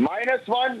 -1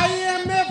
IMF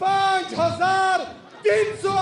5300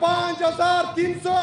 5300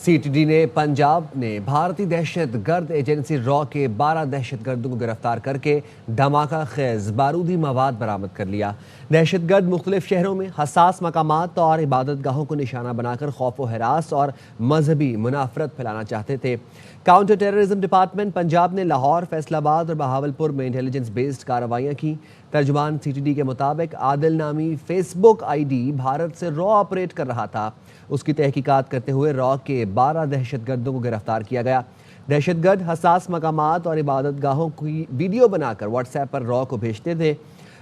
CTD نے پنجاب نے بھارتی دہشت گرد ایجنسی را کے 12 دہشت گردوں کو گرفتار کر کے دھماکہ خیز بارودی مواد برآمد کر لیا۔ دہشت گرد مختلف شہروں میں حساس مقامات اور عبادت گاہوں کو نشانہ بنا کر خوف و ہراس اور مذہبی منافرت پھیلانا چاہتے تھے۔ کاؤنٹر ٹیررزم ڈپارٹمنٹ پنجاب نے لاہور، فیصل آباد اور بہاولپور میں انٹیلیجنس بیسڈ کارروائیاں کی۔ ترجمان CTD کے مطابق عادل نامی فیس بک ID بھارت سے را آپریٹ کر رہا تھا۔ اس کی تحقیقات کرتے ہوئے را کے 12 دہشت گردوں کو گرفتار کیا گیا۔ دہشت گرد حساس مقامات اور عبادت گاہوں کی ویڈیو بنا کر واٹس ایپ پر را کو بھیجتے تھے۔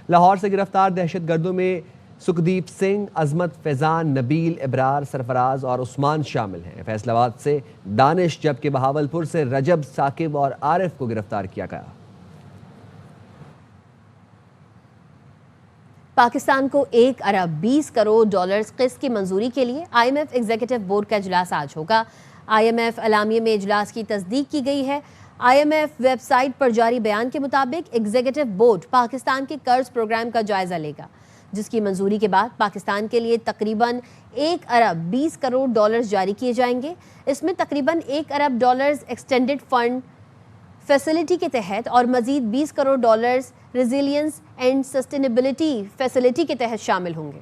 لاہور سے گرفتار دہشت گردوں میں سکھدیپ سنگھ، عظمت فیضان، نبیل، ابرار، سرفراز اور عثمان شامل ہیں۔ فیصل آباد سے دانش، جبکہ بہاولپور سے رجب، ثاقب اور عارف کو گرفتار کیا گیا۔ پاکستان کو 1 ارب 20 کروڑ ڈالرز قسط کی منظوری کے لیے IMF ایگزیکٹو بورڈ کا اجلاس آج ہوگا۔ IMF اعلامیے میں اجلاس کی تصدیق کی گئی ہے۔ IMF ویب سائٹ پر جاری بیان کے مطابق ایگزیکٹو بورڈ پاکستان کے قرض پروگرام کا جائزہ لے گا، جس کی منظوری کے بعد پاکستان کے لیے تقریباً 1 ارب 20 کروڑ ڈالرز جاری کیے جائیں گے۔ اس میں تقریباً 1 ارب ڈالرز ایکسٹینڈڈ فنڈ فیسلٹی کے تحت اور مزید 20 crore dollars resilience and sustainability facility کے تحت شامل ہوں گے۔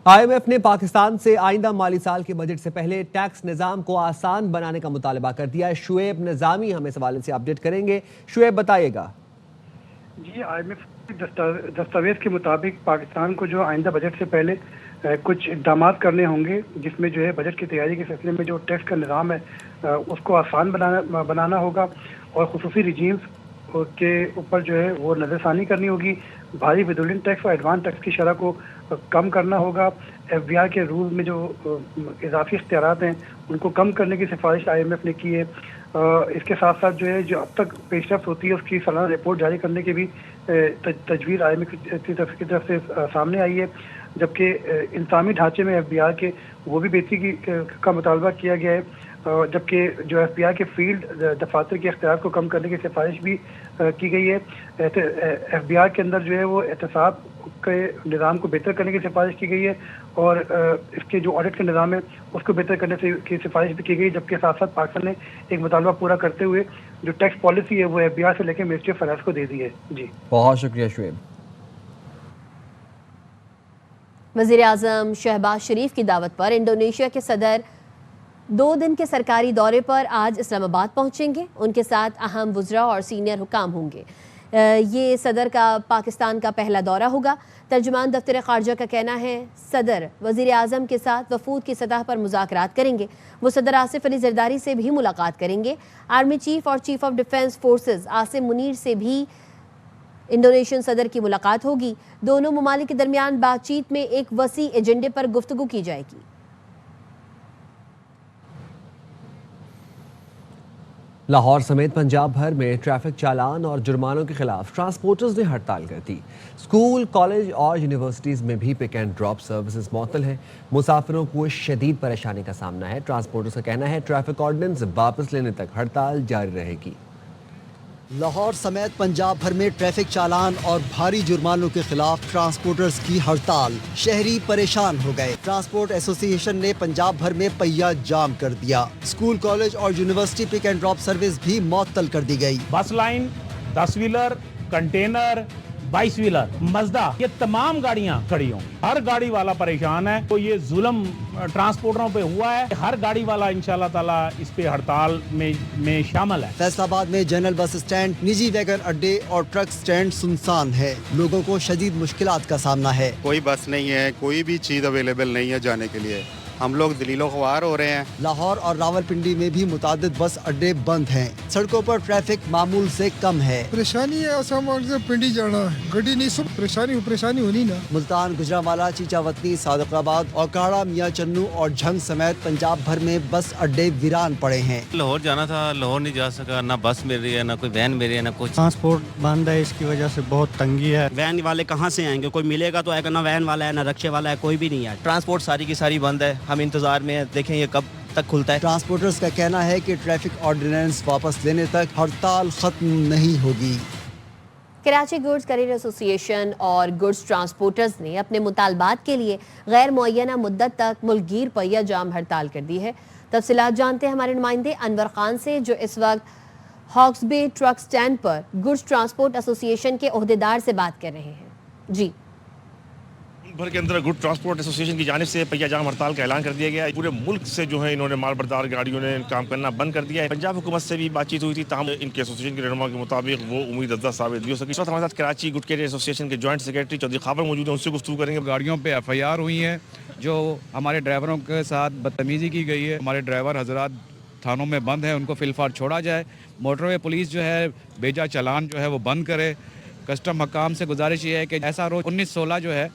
IMF نے پاکستان سے آئندہ مالی سال کے بجٹ سے پہلے ٹیکس نظام کو آسان بنانے کا مطالبہ کر دیا ہے۔ شعیب نظامی ہمیں اس حوالے سے اپڈیٹ کریں گے۔ شعیب بتائیے گا۔ جی، IMF دستاویز کے مطابق پاکستان کو جو آئندہ بجٹ سے پہلے کچھ اقدامات کرنے ہوں گے، جس میں جو ہے بجٹ کی تیاری کے سلسلے میں جو ٹیکس کا نظام ہے اس کو آسان بنانا ہوگا، اور خصوصی ریجیمز کے اوپر جو ہے وہ نظر ثانی کرنی ہوگی۔ بھاری ودولین ٹیکس اور ایڈوانس ٹیکس کی شرح کو کم کرنا ہوگا۔ FBI کے رول میں جو اضافی اختیارات ہیں ان کو کم کرنے کی سفارش IMF نے کی ہے۔ اس کے ساتھ ساتھ جو ہے جو اب تک پیش رفت ہوتی ہے اس کی سالانہ رپورٹ جاری کرنے کی بھی تجویز IMF کی طرف سے سامنے آئی ہے، جبکہ انتظامی ڈھانچے میں FBI کے وہ بھی بہتری کا مطالبہ کیا گیا ہے، جبکہ جو FBI کے فیلڈ دفاتر کے اختیارات کو کم کرنے کی سفارش بھی کی گئی ہے۔ FBI کے اندر جو ہے وہ احتساب کے نظام کو بہتر کرنے کی سفارش کی گئی ہے، اور اس کے جو آڈٹ کا نظام ہے اس کو بہتر کرنے کی سفارش بھی کی گئی، جبکہ ساتھ ساتھ پاکستان نے ایک مطالبہ پورا کرتے ہوئے جو ٹیکس پالیسی ہے وہ FBI سے لے کے منسٹری آف فائنانس کو دے دی ہے۔ جی بہت شکریہ شعیب۔ وزیراعظم شہباز شریف کی دعوت پر انڈونیشیا کے صدر 2 دن کے سرکاری دورے پر آج اسلام آباد پہنچیں گے۔ ان کے ساتھ اہم وزراء اور سینئر حکام ہوں گے۔ یہ صدر کا پاکستان کا پہلا دورہ ہوگا۔ ترجمان دفتر خارجہ کا کہنا ہے صدر وزیر اعظم کے ساتھ وفود کی سطح پر مذاکرات کریں گے۔ وہ صدر آصف علی زرداری سے بھی ملاقات کریں گے۔ آرمی چیف اور chief of defence forces Asim Munir سے بھی انڈونیشین صدر کی ملاقات ہوگی۔ دونوں ممالک کے درمیان بات چیت میں ایک وسیع ایجنڈے پر گفتگو کی جائے گی۔ لاہور سمیت پنجاب بھر میں ٹریفک چالان اور جرمانوں کے خلاف ٹرانسپورٹرز نے ہڑتال کر دی۔ اسکول، کالج اور یونیورسٹیز میں بھی پک اینڈ ڈراپ سروسز معطل ہیں۔ مسافروں کو شدید پریشانی کا سامنا ہے۔ ٹرانسپورٹرز کا کہنا ہے ٹریفک آرڈیننس واپس لینے تک ہڑتال جاری رہے گی۔ لاہور سمیت پنجاب بھر میں ٹریفک چالان اور بھاری جرمانوں کے خلاف ٹرانسپورٹرز کی ہڑتال، شہری پریشان ہو گئے۔ ٹرانسپورٹ ایسوسی ایشن نے پنجاب بھر میں پہیہ جام کر دیا۔ اسکول، کالج اور university pick and drop service بھی معطل کر دی گئی۔ بس line, 10 wheeler, container, 22 wheeler, Mazda, یہ تمام گاڑیاں کھڑی ہوں۔ ہر گاڑی والا پریشان ہے۔ تو یہ ظلم ٹرانسپورٹروں پہ ہوا ہے۔ ہر گاڑی والا انشاءاللہ تعالیٰ اس پہ ہڑتال میں شامل ہے۔ فیصل آباد میں جنرل بس اسٹینڈ، نجی ویگن اڈے اور ٹرک اسٹینڈ سنسان ہے۔ لوگوں کو شدید مشکلات کا سامنا ہے۔ کوئی بس نہیں ہے، کوئی بھی چیز اویلیبل نہیں ہے جانے کے لیے۔ ہم لوگ دلیل و خوار ہو رہے ہیں۔ لاہور اور راولپنڈی میں بھی متعدد بس اڈے بند ہیں۔ سڑکوں پر ٹریفک معمول سے کم ہے۔ پریشانی ہے، پنڈی جانا گڈی نہیں، سب پریشانی ہونی نا۔ ملتان، گجرانوالہ، چیچاوطنی، صادق آباد اور کاڑا، میاں چنو اور جھنگ سمیت پنجاب بھر میں بس اڈے ویران پڑے ہیں۔ لاہور جانا تھا، لاہور نہیں جا سکا، نہ بس مل رہی ہے، نہ کوئی وین مل رہی ہے، نہ کچھ۔ ٹرانسپورٹ بند ہے، اس کی وجہ سے بہت تنگی ہے۔ وین والے کہاں سے آئیں گے؟ کوئی ملے گا تو آئے گا، نہ وین والا ہے نہ رکشے والا ہے، کوئی بھی نہیں ہے۔ ٹرانسپورٹ ساری کی ساری بند ہے، ہم انتظار میں ہیں، دیکھیں یہ کب تک کھلتا ہے۔ ٹرانسپورٹرز کا کہنا ہے کہ ٹریفک آرڈیننس واپس لینے تک ہڑتال ختم نہیں ہوگی۔ کراچی گڈز کیریئر ایسوسی ایشن اور گڈز ٹرانسپورٹرز نے اپنے مطالبات کے لیے غیر معینہ مدت تک ملک گیر پہیہ جام ہڑتال کر دی ہے. تفصیلات جانتے ہیں ہمارے نمائندے انور خان سے جو اس وقت ہاکس بے ٹرک سٹینڈ پر گڈز ٹرانسپورٹ ایسوسی ایشن کے عہدیدار سے بات کر رہے ہیں. جی بھر کے اندر گڈ ٹرانسپورٹ ایسوسی ایشن کی جانب سے پہیہ جام ہڑتال کا اعلان کر دیا گیا ہے. پورے ملک سے جو ہے انہوں نے مال بردار گاڑیوں نے کام کرنا بند کر دیا ہے. پنجاب حکومت سے بھی بات چیت ہوئی تھی, تاہم ان کے ایسوسی ایشن کے رہنما کے مطابق وہ امید افزا ثابت نہیں ہو سکی. اس وقت ہمارے ساتھ کراچی گڈ کیریئر ایسوسی ایشن کے جوائنٹ سیکرٹری چودھری خابر موجود ہیں, ان سے گفتگو کریں گے. گاڑیوں پہ ایف آئی آر ہوئی ہیں جو ہمارے ڈرائیوروں کے ساتھ بدتمیزی کی گئی ہے. ہمارے ڈرائیور حضرات تھانوں میں بند ہیں, ان کو فی الفار چھوڑا جائے. موٹر وے پولیس جو ہے بیجا چلان جو ہے وہ بند کرے. کسٹم حکام سے گزارش یہ ہے کہ ایسا روز 19/16 جو ہے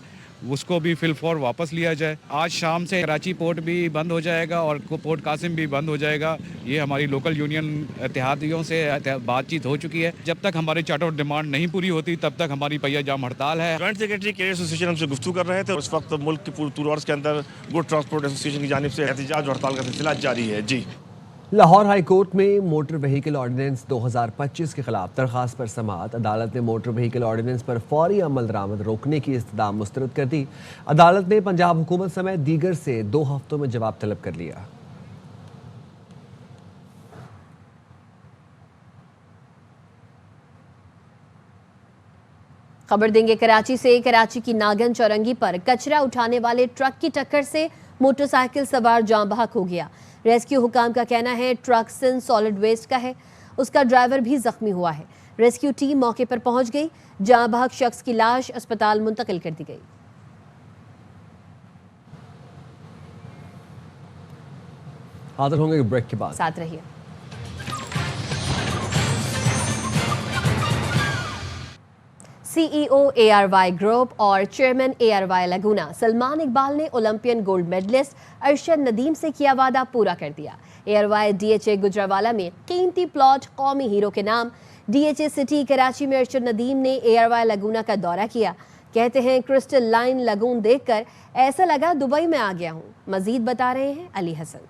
اس کو بھی فی الفور واپس لیا جائے. آج شام سے کراچی پورٹ بھی بند ہو جائے گا اور پورٹ قاسم بھی بند ہو جائے گا. یہ ہماری لوکل یونین اتحادیوں سے بات چیت ہو چکی ہے. جب تک ہماری چارٹ آف ڈیمانڈ نہیں پوری ہوتی تب تک ہماری پہیہ جام ہڑتال ہے. جوائنٹ سیکرٹری کیریئر ایسوسی ایشن ہم سے گفتگو کر رہے تھے. اس وقت ملک کے پورے طور کے اندر گڈ ٹرانسپورٹ ایسوسی ایشن کی جانب سے احتجاج اور ہڑتال کا سلسلہ جاری ہے. جی لاہور ہائی کورٹ میں موٹر وہیکل آرڈیننس 2025 کے خلاف درخواست پر سماعت. عدالت نے موٹر وہیکل آرڈیننس پر فوری عمل درآمد روکنے کی استدعا مسترد کر دی. عدالت نے پنجاب حکومت سمیت دیگر سے 2 ہفتوں میں جواب طلب کر لیا. خبر دیں گے کراچی سے. کراچی کی ناگن چورنگی پر کچرا اٹھانے والے ٹرک کی ٹکر سے موٹر سائیکل سوار جاں بحق ہو گیا. ریسکیو حکام کا کہنا ہے ٹرک سن سالڈ ویسٹ کا ہے. اس کا ڈرائیور بھی زخمی ہوا ہے. ریسکیو ٹیم موقع پر پہنچ گئی. جاں بحق شخص کی لاش اسپتال منتقل کر دی گئی. حاضر ہوں گے بریک کے بعد, ساتھ رہیے. C E O A R Y group اور chairman A R Y Laguna Salman Iqbal نے Olympian gold medalist Arshad Nadeem سے کیا وعدہ پورا کر دیا. A R Y D H A Gujranwala میں قیمتی پلاٹ قومی ہیرو کے نام. D H A city Karachi میں ارشد ندیم نے اے آر وائی لگونا کا دورہ کیا. کہتے ہیں کرسٹل لائن لگون دیکھ کر ایسا لگا دبئی میں آ گیا ہوں. مزید بتا رہے ہیں علی حسن.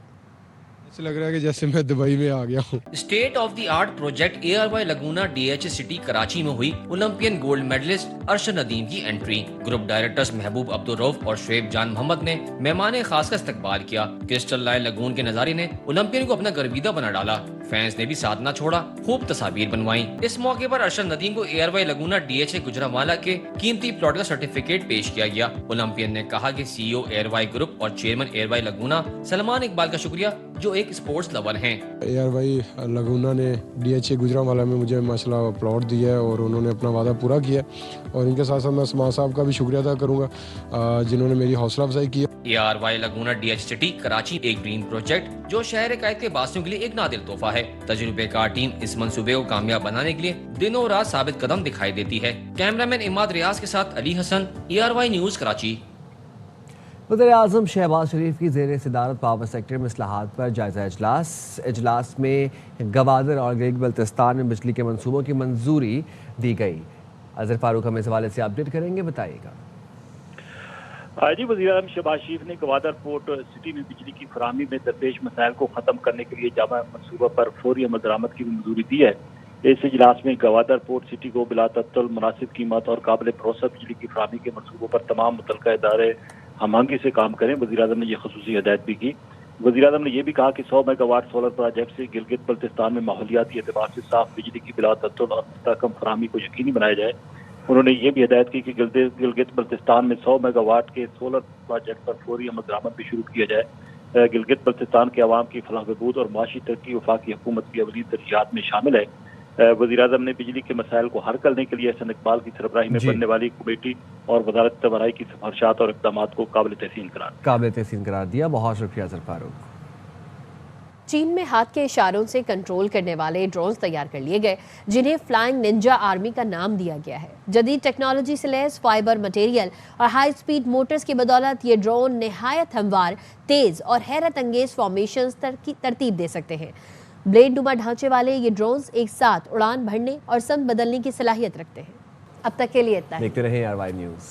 ایسا لگ رہا ہے کہ جیسے میں دبئی میں آ گیا ہوں. State of the art project A R Y Laguna D H A city Karachi میں ہوئی Olympian gold medalist Arshad Nadeem کی انٹری. گروپ ڈائریکٹرز محبوب عبدالرؤف اور شعیب جان محمد نے مہمان خاص کا استقبال کیا. کرسٹل لائن لگون کے نظارے نے اولمپئن کو اپنا گرویدہ بنا ڈالا. فینس نے بھی ساتھ نہ چھوڑا, خوب تصاویر بنوائیں. اس موقع پر ارشد ندیم کو A R Y Laguna D H A Gujranwala کے قیمتی پلاٹ کا سرٹیفکیٹ پیش کیا گیا. اولمپئن نے کہا کہ C E O A R Y group اور chairman A R Y Laguna Salman Iqbal کا شکریہ جو ایک اسپورٹس لور ہیں. اے آر وائی لگونا نے ڈی ایچ اے گجرانوالہ میں مجھے ماشاءاللہ پلاٹ دیا ہے اور انہوں نے اپنا وعدہ پورا کیا. اور ان کے ساتھ ساتھ میں سلمان صاحب کا بھی شکریہ ادا کروں گا جنہوں نے میری حوصلہ افزائی کی. A R Y Laguna D H city Karachi ایک ڈریم پروجیکٹ جو شہر قائد کے باسیوں کے لیے ایک نادر تحفہ ہے. تجربے کار ٹیم اس منصوبے کو کامیاب بنانے کے لیے دنوں رات ثابت قدم دکھائی دیتی ہے. کیمرامین اماد ریاض کے ساتھ علی حسن, اے آر وائی نیوز کراچی. وزیر اعظم شہباز شریف کی زیر صدارت پاور سیکٹر میں اصلاحات پر جائزہ اجلاس میں گوادر اور گلگت بلتستان میں بجلی کے منصوبوں کی منظوری دی گئی. اظہر فاروق ہمیں اس حوالے سے اپڈیٹ کریں گے, بتائیے گا. جی وزیر اعظم شہباز شریف نے گوادر پورٹ سٹی میں بجلی کی فراہمی میں درپیش مسائل کو ختم کرنے کے لیے جامع منصوبہ پر فوری عمل درآمد کی منظوری دی ہے. اس اجلاس میں گوادر پورٹ سٹی کو بلا تعطل مناسب قیمت اور قابل بھروسہ بجلی کی فراہمی کے منصوبوں پر تمام متعلقہ ادارے ہم آہنگی سے کام کریں. وزیر اعظم نے یہ خصوصی ہدایت بھی کی. وزیر اعظم نے یہ بھی کہا کہ 100 میگا واٹ سولر پروجیکٹ سے گلگت بلتستان میں ماحولیاتی اعتبار سے صاف بجلی کی بلا تعطل اور مستحکم فراہمی کو یقینی بنایا جائے. انہوں نے یہ بھی ہدایت کی کہ گلگت بلتستان میں 100 میگا واٹ کے سولر پروجیکٹ پر فوری عمل درآمد بھی شروع کیا جائے. گلگت بلتستان کے عوام کی فلاح و بہبود اور معاشی ترقی وفاقی حکومت کی اولین ترجیحات میں شامل ہے. وزیر اعظم نے بجلی کے مسائل کو حل کرنے کے لیے احسن اقبال کی سربراہی میں بننے والی کمیٹی اور وزارت طباعی کی سفارشات اور اقدامات کو قابل تحسین قرار دیا. بہت شکریہ اظہر فاروق. چین میں ہاتھ کے اشاروں سے کنٹرول کرنے والے ڈرونز تیار کر لیے گئے جنہیں فلائنگ ننجا آرمی کا نام دیا گیا ہے. جدید ٹیکنالوجی سے لیس فائبر مٹیریل اور ہائی سپیڈ موٹرز کی بدولت یہ ڈرون نہایت ہموار, تیز اور حیرت انگیز فارمیشنز ترتیب دے سکتے ہیں. بلیڈ نما ڈھانچے والے یہ ڈرونز ایک ساتھ اڑان بھرنے اور سمت بدلنے کی صلاحیت رکھتے ہیں. اب تک کے لیے اتنا. دیکھتے رہیں آر وائی نیوز.